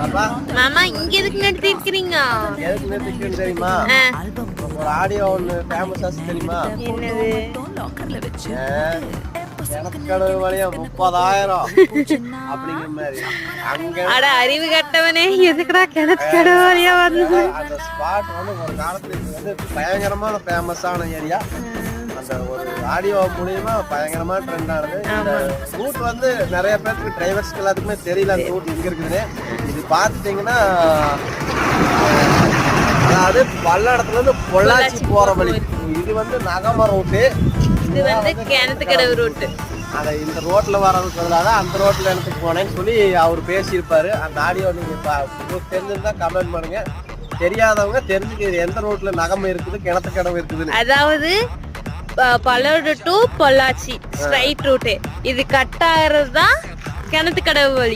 மாமா இங்க எதுக்கு நிறுத்தி இருக்கிறீங்க? எதுக்கு நிறுத்திக்கிறேன்னு தெரியுமா? ஒரு ஆடியோ ஒண்ணு ஃபேமஸ் ஆச்சு தெரியுமா? என்னது? கிணத்துக்கடவு வழியா 30,000 அப்படிங்கிற மாதிரி. அங்க அட அறிவு கட்டவனே, எதுக்குடா கிணத்துக்கடவு வழியா வந்து? அந்த ஸ்பாட் வந்து ஒரு காலத்துல இது வந்து பயங்கரமான ஃபேமஸான ஏரியா. அந்த ஒரு ஆடியோ மூலியமா பயங்கரமா ட்ரெண்ட் ஆனது. இந்த ரூட் வந்து நிறைய பேருக்கு டிரைவர்ஸ்க்கு எல்லாத்துக்குமே தெரியல அந்த ரூட் எங்க இருக்குதுன்னு. இது பார்த்துட்டீங்கன்னா அதாவது பல்லடத்துல இருந்து பொள்ளாச்சி போற வழி. இது வந்து நகம ரூட்டு, இது வந்து கிணத்துக்கடவு ரூட். அதை இந்த ரோட்ல வர்றது பதிலாக அந்த ரோட்ல எனக்கு போனேன்னு சொல்லி அவர் பேசியிருப்பாரு. அந்த ஆடியோ நீங்க தெரிஞ்சிருந்தா கமெண்ட் பண்ணுங்க. தெரியாதவங்க தெரிஞ்சுக்க எந்த ரோட்ல நகம் இருக்குது, கிணத்துக்கடவு இருக்குதுன்னு. அதாவது பல்லடு டு பொள்ளாச்சி ஸ்ட்ரைட் ரூட். இது கட் ஆகிறது தான் கிணத்துக்கடவு வழி.